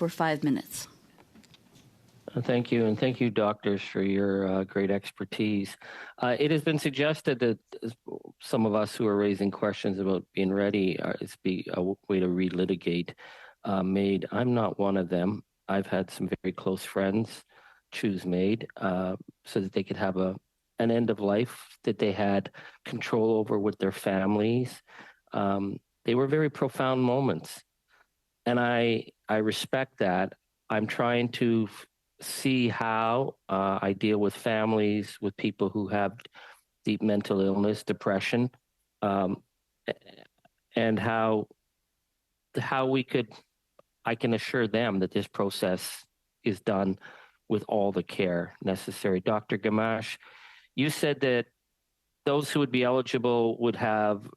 for 5 minutes. Thank you, and thank you, doctors, for your great expertise. It has been suggested that some of us who are raising questions about being ready is be a way to relitigate MAID. I'm not one of them. I've had some very close friends choose MAID so that they could have an end of life that they had control over with their families. They were very profound moments, and I respect that. I'm trying to see how I deal with families, with people who have deep mental illness, depression, and how I can assure them that this process is done with all the care necessary. Dr. Gamache, you said that those who would be eligible would have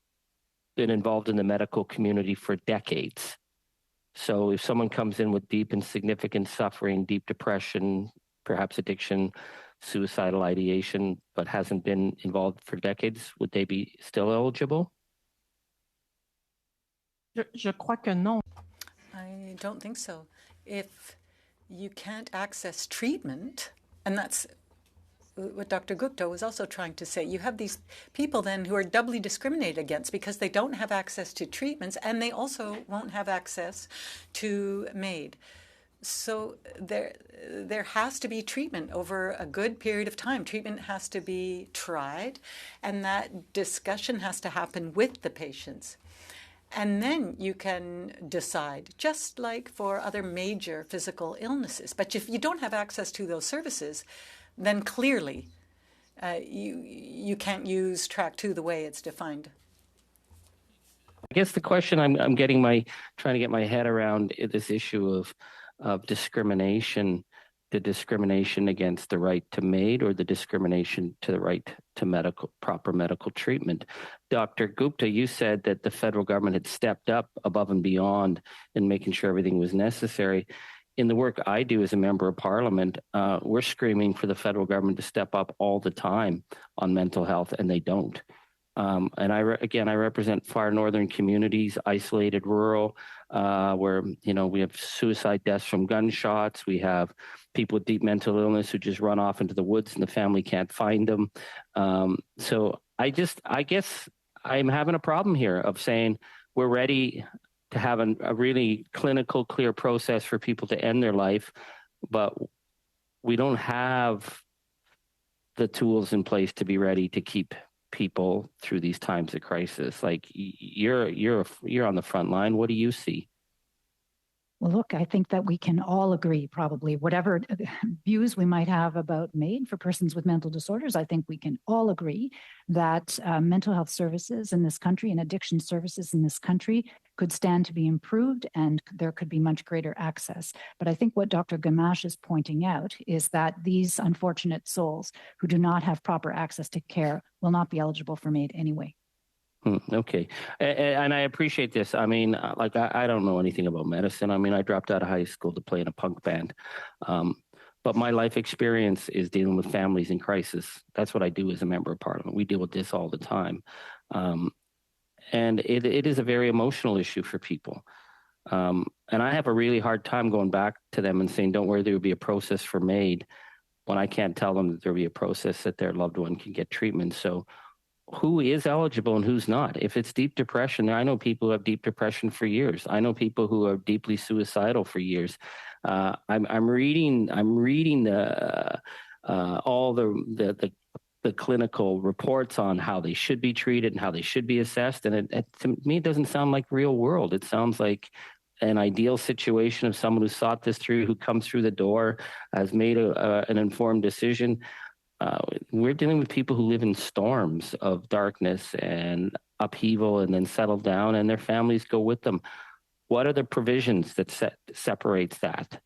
been involved in the medical community for decades. So if someone comes in with deep and significant suffering, deep depression, perhaps addiction, suicidal ideation, but hasn't been involved for decades, would they be still eligible? Je crois que non. I don't think so. If you can't access treatment, and that's what Dr. Gupta was also trying to say, you have these people then who are doubly discriminated against because they don't have access to treatments and they also won't have access to MAID. So there has to be treatment over a good period of time. Treatment has to be tried, and that discussion has to happen with the patients. And then you can decide, just like for other major physical illnesses. But if you don't have access to those services, then clearly you can't use track 2 the way it's defined. I guess the question I'm trying to get my head around is this issue of discrimination, the discrimination against the right to MAID or the discrimination to the right to proper medical treatment. Dr. Gupta, you said that the federal government had stepped up above and beyond in making sure everything was necessary. In the work I do as a member of parliament, we're screaming for the federal government to step up all the time on mental health, and they don't. And I represent far northern communities, isolated, rural, where we have suicide deaths from gunshots. We have people with deep mental illness who just run off into the woods and the family can't find them. So I guess I'm having a problem here of saying we're ready to have a really clinical, clear process for people to end their life, but we don't have the tools in place to be ready to keep people through these times of crisis. Like you're on the front line. What do you see? Well, look, I think that we can all agree, probably, whatever views we might have about MAID for persons with mental disorders, I think we can all agree that mental health services in this country and addiction services in this country could stand to be improved and there could be much greater access. But I think what Dr. Gamache is pointing out is that these unfortunate souls who do not have proper access to care will not be eligible for MAID anyway. Okay. And I appreciate this. I mean, I don't know anything about medicine. I mean, I dropped out of high school to play in a punk band. But my life experience is dealing with families in crisis. That's what I do as a member of parliament. We deal with this all the time. And it is a very emotional issue for people. And I have a really hard time going back to them and saying, don't worry, there will be a process for MAID, when I can't tell them that there will be a process that their loved one can get treatment. So who is eligible and who's not? If it's deep depression, I know people who have deep depression for years. I know people who are deeply suicidal for years. I'm reading the all the clinical reports on how they should be treated and how they should be assessed, and to me it doesn't sound like real world. It sounds like an ideal situation of someone who sought this through, who comes through the door, has made an informed decision. We're dealing with people who live in storms of darkness and upheaval and then settle down and their families go with them. What are the provisions that separates that?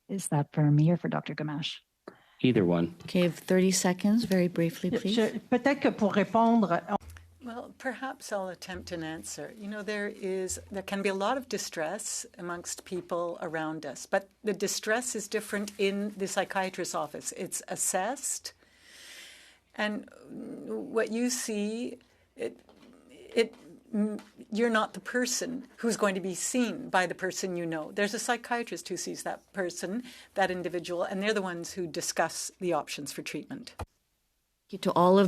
Is that for me or for Dr. Gamache? Either one. Okay, 30 seconds, very briefly, please. Peut-être que pour répondre... Well, perhaps I'll attempt an answer. There can be a lot of distress amongst people around us, but the distress is different in the psychiatrist's office. It's assessed, and what you see, you're not the person who's going to be seen by the person you know. There's a psychiatrist who sees that person, that individual, and they're the ones who discuss the options for treatment. To all of the